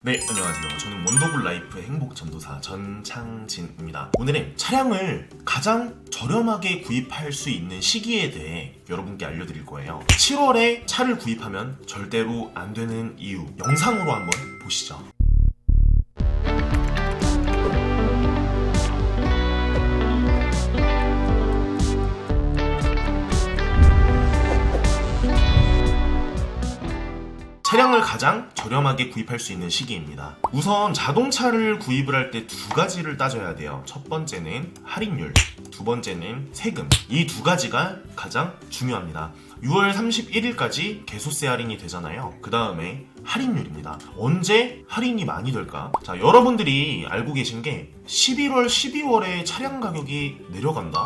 네, 안녕하세요. 저는 원더블 라이프의 행복 전도사 전창진입니다. 오늘은 차량을 가장 저렴하게 구입할 수 있는 시기에 대해 여러분께 알려드릴 거예요. 7월에 차를 구입하면 절대로 안 되는 이유, 영상으로 한번 보시죠. 차량을 가장 저렴하게 구입할 수 있는 시기입니다. 우선 자동차를 구입을 할 때 두 가지를 따져야 돼요. 첫 번째는 할인율, 두 번째는 세금. 이 두 가지가 가장 중요합니다. 6월 31일까지 개소세 할인이 되잖아요. 그 다음에 할인율입니다. 언제 할인이 많이 될까? 자, 여러분들이 알고 계신 게 11월, 12월에 차량 가격이 내려간다?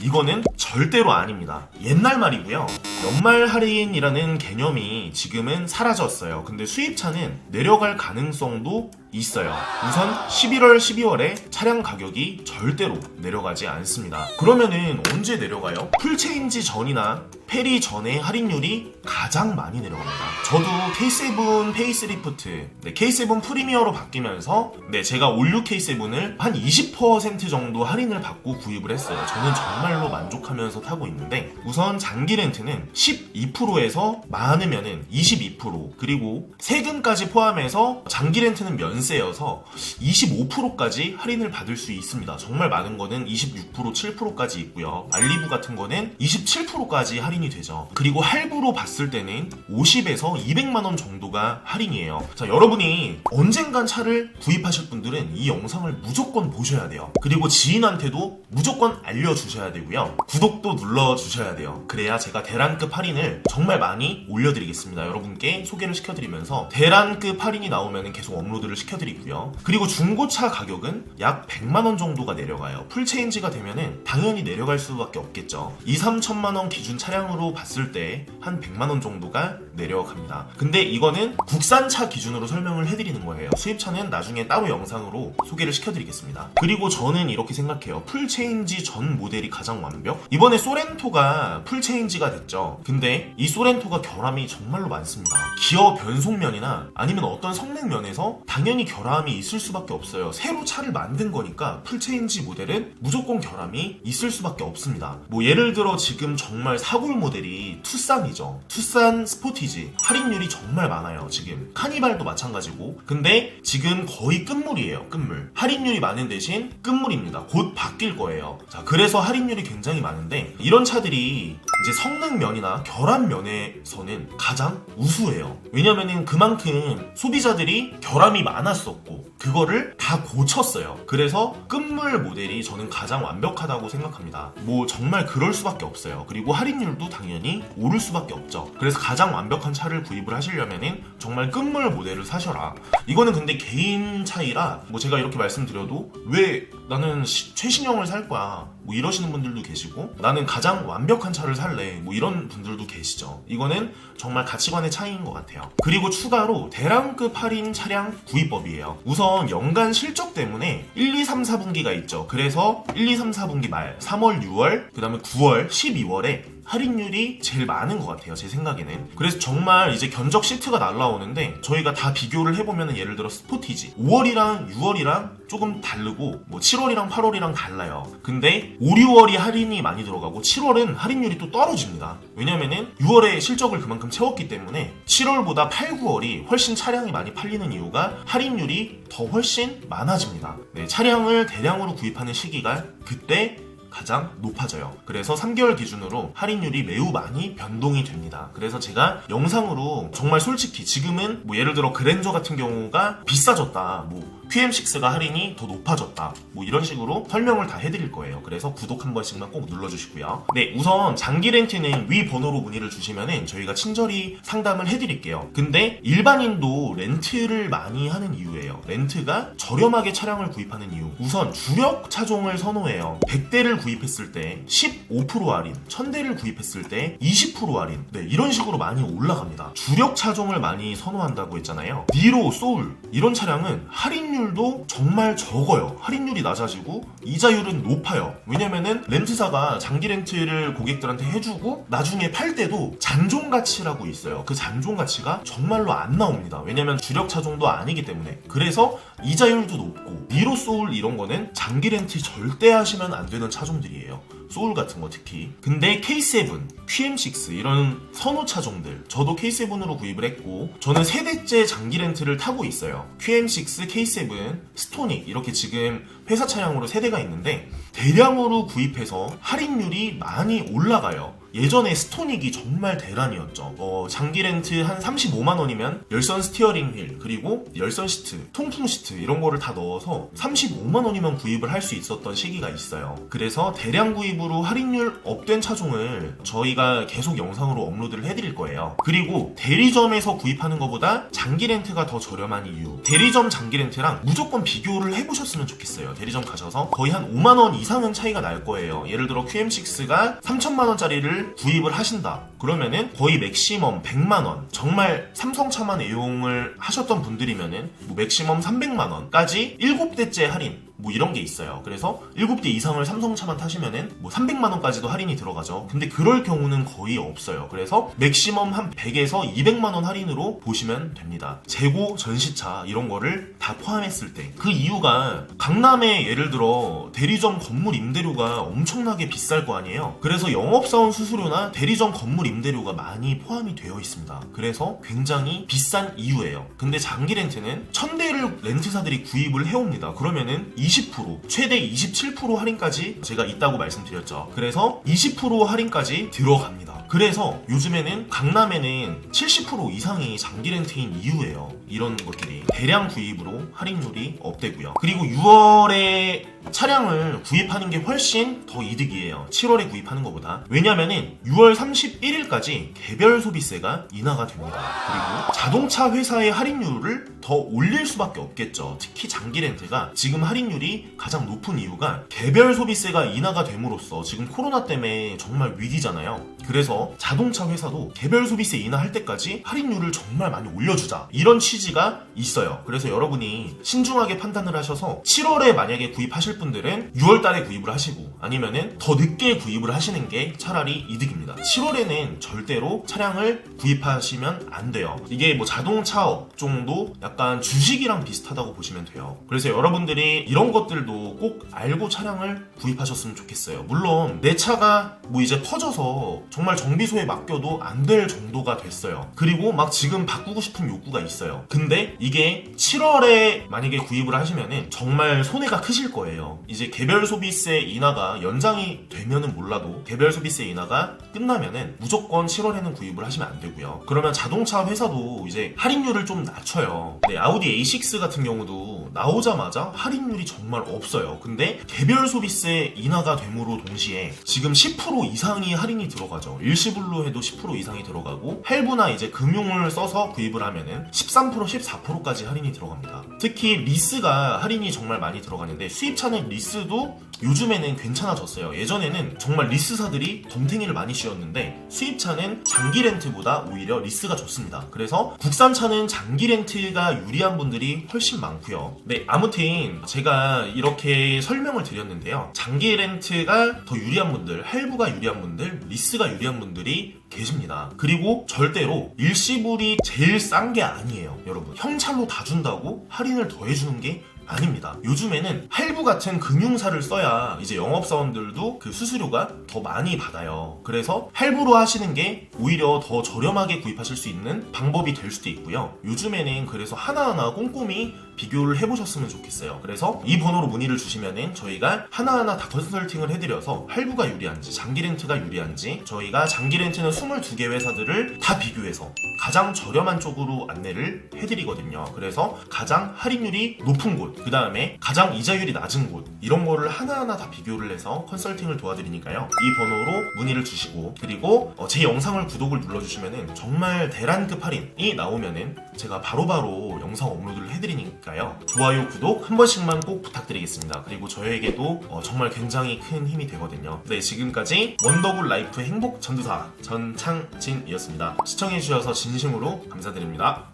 이거는 절대로 아닙니다. 옛날 말이고요. 연말 할인이라는 개념이 지금은 사라졌어요. 근데 수입차는 내려갈 가능성도 있어요. 우선 11월, 12월에 차량 가격이 절대로 내려가지 않습니다. 그러면은 언제 내려가요? 풀체인지 전이나 페리 전에 할인율이 가장 많이 내려갑니다. 저도 K7 페이스리프트, K7 프리미어로 바뀌면서 제가 올류 K7을 한 20% 정도 할인을 받고 구입을 했어요. 저는 정말로 만족하면서 타고 있는데, 우선 장기 렌트는 12%에서 많으면은 22%, 그리고 세금까지 포함해서 장기 렌트는 면세여서 25%까지 할인을 받을 수 있습니다. 정말 많은 거는 26%, 7%까지 있고요. 알리부 같은 거는 27%까지 할인이 되죠. 그리고 할부로 봤을 때는 50에서 200만원 정도가 할인이에요. 자, 여러분이 언젠간 차를 구입하실 분들은 이 영상을 무조건 보셔야 돼요. 그리고 지인한테도 무조건 알려주셔야 되고요. 구독도 눌러주셔야 돼요. 그래야 제가 대란급 할인을 정말 많이 올려드리겠습니다. 여러분께 소개를 시켜드리면서 대란급 할인이 나오면 계속 업로드를 시켜드리고요. 그리고 중고차 가격은 약 100만원 정도가 내려가요. 풀체인지가 되면은 당연히 내려갈 수밖에 없겠죠. 2, 3천만원 기준 차량으로 봤을 때 한 100만원 정도가 내려갑니다. 근데 이거는 국산차 기준으로 설명을 해드리는 거예요. 수입차는 나중에 따로 영상으로 소개를 시켜드리겠습니다. 그리고 저는 이렇게 생각해요. 풀체인지 전 모델이 가장 완벽? 이번에 소렌토가 풀체인지가 됐죠. 근데 이 소렌토가 결함이 정말로 많습니다. 기어 변속면이나 아니면 어떤 성능면에서 당연히 결함이 있을 수밖에 없어요. 새로 차를 만든 거니까 풀체인지 모델은 무조건 결함이 있을 수밖에 없습니다. 예를 들어 지금 정말 사골 모델이 투싼이죠. 투싼 스포티지 할인율이 정말 많아요. 지금 카니발도 마찬가지고. 근데 지금 거의 끝물이에요. 끝물. 할인율이 많은 대신 끝물입니다. 곧 바뀔 거예요. 자, 그래서 할인율이 굉장히 많은데, 이런 차들이 이제 성능 면이나 결함 면에서는 가장 우수해요. 왜냐면은 그만큼 소비자들이 결함이 많았었고 그거를 다 고쳤어요. 그래서 끝물 모델이 저는 가장 완벽하다고 생각합니다. 정말 그럴 수밖에 없어요. 그리고 할인율도 당연히 오를 수밖에 없죠. 그래서 가장 완벽한 차를 구입을 하시려면은 정말 끝물 모델을 사셔라. 이거는 근데 개인 차이라 제가 이렇게 말씀드려도 왜 나는 최신형을 살 거야 이러시는 분들도 계시고, 나는 가장 완벽한 차를 살래 이런 분들도 계시죠. 이거는 정말 가치관의 차이인 것 같아요. 그리고 추가로 대량급 할인 차량 구입법이에요. 우선 연간 실적 때문에 1, 2, 3, 4분기가 있죠. 그래서 1, 2, 3, 4분기 말 3월, 6월, 그 다음에 9월, 12월에 할인율이 제일 많은 것 같아요. 제 생각에는. 그래서 정말 이제 견적 시트가 날라오는데 저희가 다 비교를 해보면, 예를 들어 스포티지 5월이랑 6월이랑 조금 다르고 7월이랑 8월이랑 달라요. 근데 5, 6월이 할인이 많이 들어가고 7월은 할인율이 또 떨어집니다. 왜냐면은 6월에 실적을 그만큼 채웠기 때문에 7월보다 8, 9월이 훨씬 차량이 많이 팔리는 이유가 할인율이 더 훨씬 많아집니다. 차량을 대량으로 구입하는 시기가 그때 가장 높아져요. 그래서 3개월 기준으로 할인율이 매우 많이 변동이 됩니다. 그래서 제가 영상으로 정말 솔직히 지금은 예를 들어 그랜저 같은 경우가 비싸졌다, QM6가 할인이 더 높아졌다, 이런 식으로 설명을 다 해드릴 거예요. 그래서 구독 한 번씩만 꼭 눌러주시고요. 우선 장기 렌트는 위 번호로 문의를 주시면은 저희가 친절히 상담을 해드릴게요. 근데 일반인도 렌트를 많이 하는 이유예요. 렌트가 저렴하게 차량을 구입하는 이유. 우선 주력 차종을 선호해요. 100대를 구입했을 때 15% 할인, 1000대를 구입했을 때 20% 할인, 이런 식으로 많이 올라갑니다. 주력 차종을 많이 선호한다고 했잖아요. 니로, 소울 이런 차량은 할인 할인율도 정말 적어요. 할인율이 낮아지고 이자율은 높아요. 왜냐면은 렌트사가 장기 렌트를 고객들한테 해주고 나중에 팔 때도 잔존 가치라고 있어요. 그 잔존 가치가 정말로 안 나옵니다. 왜냐면 주력 차종도 아니기 때문에. 그래서 이자율도 높고 니로 소울 이런 거는 장기 렌트 절대 하시면 안 되는 차종들이에요. 소울 같은 거 특히. 근데 K7, QM6 이런 선호 차종들, 저도 K7으로 구입을 했고 저는 세대째 장기 렌트를 타고 있어요. QM6, K7, 스토닉 이렇게 지금 회사 차량으로 세대가 있는데 대량으로 구입해서 할인율이 많이 올라가요. 예전에 스토닉이 정말 대란이었죠. 장기 렌트 한 35만 원이면 열선 스티어링 휠 그리고 열선 시트, 통풍 시트 이런 거를 다 넣어서 35만 원이면 구입을 할 수 있었던 시기가 있어요. 그래서 대량 구입으로 할인율 업된 차종을 저희가 계속 영상으로 업로드를 해드릴 거예요. 그리고 대리점에서 구입하는 것보다 장기 렌트가 더 저렴한 이유, 대리점 장기 렌트랑 무조건 비교를 해보셨으면 좋겠어요. 대리점 가셔서 거의 한 5만 원 이상은 차이가 날 거예요. 예를 들어 QM6가 3천만 원짜리를 구입을 하신다. 그러면은 거의 맥시멈 100만 원. 정말 삼성차만 애용을 하셨던 분들이면은 뭐 맥시멈 300만 원까지 7대째 할인 뭐 이런 게 있어요. 그래서 7대 이상을 삼성차만 타시면은 뭐 300만 원까지도 할인이 들어가죠. 근데 그럴 경우는 거의 없어요. 그래서 맥시멈 한 100에서 200만 원 할인으로 보시면 됩니다. 재고, 전시차 이런 거를 다 포함했을 때. 그 이유가 강남에 예를 들어 대리점 건물 임대료가 엄청나게 비쌀 거 아니에요. 그래서 영업사원 수수료나 대리점 건물 임대료가 많이 포함이 되어 있습니다. 그래서 굉장히 비싼 이유예요. 근데 장기 렌트는 1000대를 렌트사들이 구입을 해옵니다. 그러면은 20%, 최대 27% 할인까지 제가 있다고 말씀드렸죠. 그래서 20% 할인까지 들어갑니다. 그래서 요즘에는 강남에는 70% 이상이 장기 렌트인 이유예요. 이런 것들이 대량 구입으로 할인율이 업되고요. 그리고 6월에 차량을 구입하는 게 훨씬 더 이득이에요. 7월에 구입하는 것보다. 왜냐면은 6월 31일까지 개별 소비세가 인하가 됩니다. 그리고 자동차 회사의 할인율을 더 올릴 수밖에 없겠죠. 특히 장기 렌트가 지금 할인율이 가장 높은 이유가 개별 소비세가 인하가 됨으로써 지금 코로나 때문에 정말 위기잖아요. 그래서 자동차 회사도 개별 소비세 인하할 때까지 할인율을 정말 많이 올려주자. 이런 취지가 있어요. 그래서 여러분이 신중하게 판단을 하셔서 7월에 만약에 구입하실 분들은 6월 달에 구입을 하시고 아니면은 더 늦게 구입을 하시는 게 차라리 이득입니다. 7월에는 절대로 차량을 구입하시면 안 돼요. 이게 뭐 자동차 업종도 약간 주식이랑 비슷하다고 보시면 돼요. 그래서 여러분들이 이런 것들도 꼭 알고 차량을 구입하셨으면 좋겠어요. 물론 내 차가 뭐 이제 퍼져서 정말 정비소에 맡겨도 안 될 정도가 됐어요. 그리고 막 지금 바꾸고 싶은 욕구가 있어요. 근데 이게 7월에 만약에 구입을 하시면은 정말 손해가 크실 거예요. 이제 개별 소비세 인하가 연장이 되면은 몰라도 개별 소비세 인하가 끝나면은 무조건 7월에는 구입을 하시면 안 되고요. 그러면 자동차 회사도 이제 할인율을 좀 낮춰요. 네, 아우디 A6 같은 경우도 나오자마자 할인율이 정말 없어요. 근데 개별 소비세 인하가 됨으로 동시에 지금 10% 이상이 할인이 들어가죠. 일시불로 해도 10% 이상이 들어가고 할부나 이제 금융을 써서 구입을 하면은 13%, 14%까지 할인이 들어갑니다. 특히 리스가 할인이 정말 많이 들어가는데 수입차는 리스도 요즘에는 괜찮아졌어요. 예전에는 정말 리스사들이 덤탱이를 많이 씌웠는데 수입차는 장기 렌트보다 오히려 리스가 좋습니다. 그래서 국산차는 장기 렌트가 유리한 분들이 훨씬 많고요. 네, 아무튼 제가 이렇게 설명을 드렸는데요. 장기 렌트가 더 유리한 분들, 할부가 유리한 분들, 리스가 유리한 분들이 계십니다. 그리고 절대로 일시불이 제일 싼 게 아니에요. 여러분, 현찰로 다 준다고 할인을 더 해주는 게 아닙니다. 요즘에는 할부 같은 금융사를 써야 이제 영업사원들도 그 수수료가 더 많이 받아요. 그래서 할부로 하시는 게 오히려 더 저렴하게 구입하실 수 있는 방법이 될 수도 있고요. 요즘에는 그래서 하나하나 꼼꼼히 비교를 해보셨으면 좋겠어요. 그래서 이 번호로 문의를 주시면은 저희가 하나하나 다 컨설팅을 해드려서 할부가 유리한지 장기 렌트가 유리한지 저희가 장기 렌트는 22개 회사들을 다 비교해서 가장 저렴한 쪽으로 안내를 해드리거든요. 그래서 가장 할인율이 높은 곳, 그 다음에 가장 이자율이 낮은 곳, 이런 거를 하나하나 다 비교를 해서 컨설팅을 도와드리니까요. 이 번호로 문의를 주시고, 그리고 제 영상을 구독을 눌러주시면은 정말 대란급 할인이 나오면은 제가 바로바로 영상 업로드를 해드리니까요. 좋아요, 구독 한 번씩만 꼭 부탁드리겠습니다. 그리고 저에게도 정말 굉장히 큰 힘이 되거든요. 네, 지금까지 원더굴 라이프 행복 전도사 전창진이었습니다. 시청해주셔서 진심으로 감사드립니다.